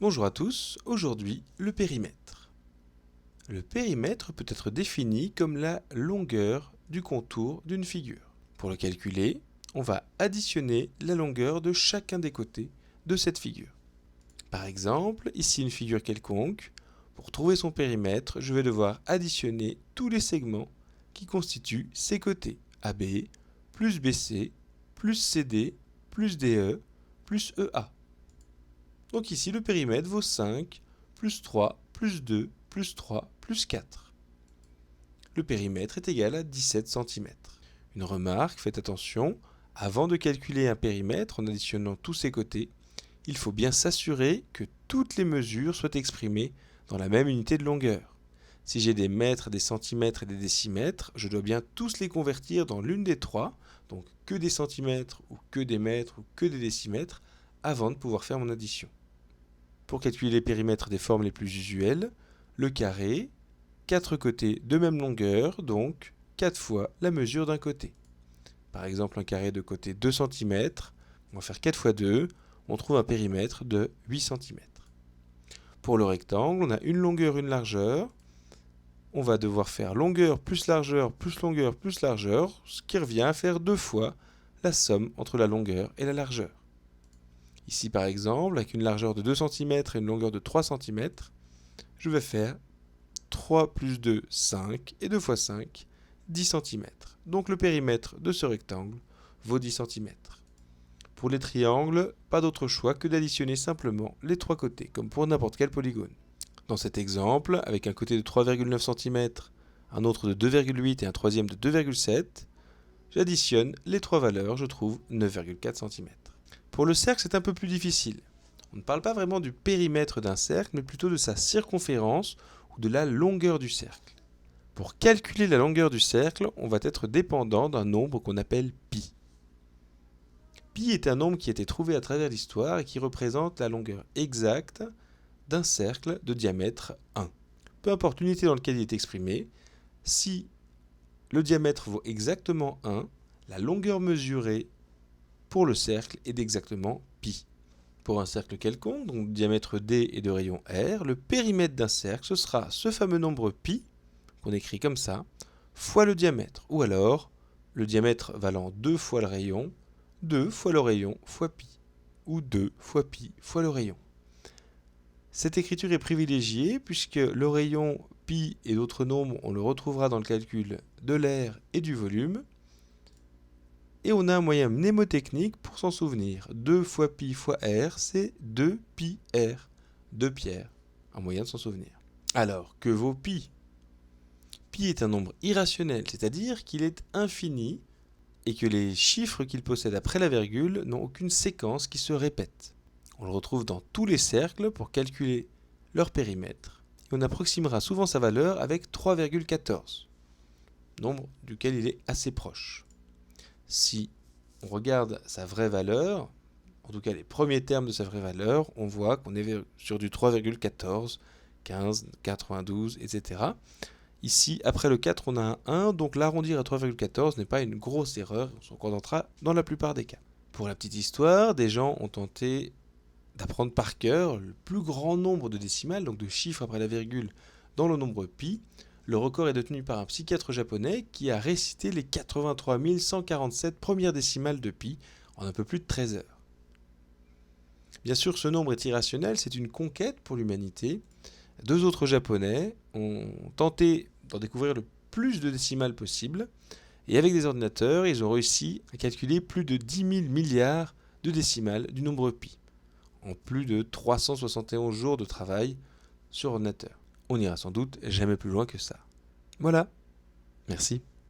Bonjour à tous, aujourd'hui le périmètre. Le périmètre peut être défini comme la longueur du contour d'une figure. Pour le calculer, on va additionner la longueur de chacun des côtés de cette figure. Par exemple, ici une figure quelconque, pour trouver son périmètre, je vais devoir additionner tous les segments qui constituent ses côtés, AB, plus BC, plus CD, plus DE, plus EA. Donc ici, le périmètre vaut 5, plus 3, plus 2, plus 3, plus 4. Le périmètre est égal à 17 cm. Une remarque, faites attention, avant de calculer un périmètre en additionnant tous ses côtés, il faut bien s'assurer que toutes les mesures soient exprimées dans la même unité de longueur. Si j'ai des mètres, des centimètres et des décimètres, je dois bien tous les convertir dans l'une des trois, donc que des centimètres ou que des mètres ou que des décimètres, avant de pouvoir faire mon addition. Pour calculer les périmètres des formes les plus usuelles, le carré, 4 côtés de même longueur, donc 4 fois la mesure d'un côté. Par exemple, un carré de côté 2 cm, on va faire 4 fois 2, on trouve un périmètre de 8 cm. Pour le rectangle, on a une longueur, une largeur. On va devoir faire longueur plus largeur plus longueur plus largeur, ce qui revient à faire 2 fois la somme entre la longueur et la largeur. Ici par exemple, avec une largeur de 2 cm et une longueur de 3 cm, je vais faire 3 plus 2, 5, et 2 fois 5, 10 cm. Donc le périmètre de ce rectangle vaut 10 cm. Pour les triangles, pas d'autre choix que d'additionner simplement les trois côtés, comme pour n'importe quel polygone. Dans cet exemple, avec un côté de 3,9 cm, un autre de 2,8 et un troisième de 2,7, j'additionne les trois valeurs, je trouve 9,4 cm. Pour le cercle, c'est un peu plus difficile. On ne parle pas vraiment du périmètre d'un cercle, mais plutôt de sa circonférence ou de la longueur du cercle. Pour calculer la longueur du cercle, on va être dépendant d'un nombre qu'on appelle pi. Pi est un nombre qui a été trouvé à travers l'histoire et qui représente la longueur exacte d'un cercle de diamètre 1. Peu importe l'unité dans laquelle il est exprimé, si le diamètre vaut exactement 1, la longueur mesurée pour le cercle est d'exactement pi. Pour un cercle quelconque, donc diamètre d et de rayon r, le périmètre d'un cercle, ce sera ce fameux nombre pi, qu'on écrit comme ça, fois le diamètre, ou alors le diamètre valant 2 fois le rayon, 2 fois le rayon fois pi, ou 2 fois pi fois le rayon. Cette écriture est privilégiée puisque le rayon pi et d'autres nombres, on le retrouvera dans le calcul de l'air et du volume. Et on a un moyen mnémotechnique pour s'en souvenir. 2 fois pi fois r, c'est 2 pi r. 2 pierres. Un moyen de s'en souvenir. Alors, que vaut pi? Pi est un nombre irrationnel, c'est-à-dire qu'il est infini et que les chiffres qu'il possède après la virgule n'ont aucune séquence qui se répète. On le retrouve dans tous les cercles pour calculer leur périmètre. Et on approximera souvent sa valeur avec 3,14, nombre duquel il est assez proche. Si on regarde sa vraie valeur, en tout cas les premiers termes de sa vraie valeur, on voit qu'on est sur du 3,14, 15, 92, etc. Ici, après le 4, on a un 1, donc l'arrondir à 3,14 n'est pas une grosse erreur, on s'en contentera dans la plupart des cas. Pour la petite histoire, des gens ont tenté d'apprendre par cœur le plus grand nombre de décimales, donc de chiffres après la virgule, dans le nombre pi. Le record est détenu par un psychiatre japonais qui a récité les 83 147 premières décimales de pi en un peu plus de 13 heures. Bien sûr, ce nombre est irrationnel, c'est une conquête pour l'humanité. Deux autres japonais ont tenté d'en découvrir le plus de décimales possible, et avec des ordinateurs, ils ont réussi à calculer plus de 10 000 milliards de décimales du nombre pi, en plus de 371 jours de travail sur ordinateur. On n'ira sans doute jamais plus loin que ça. Voilà, merci.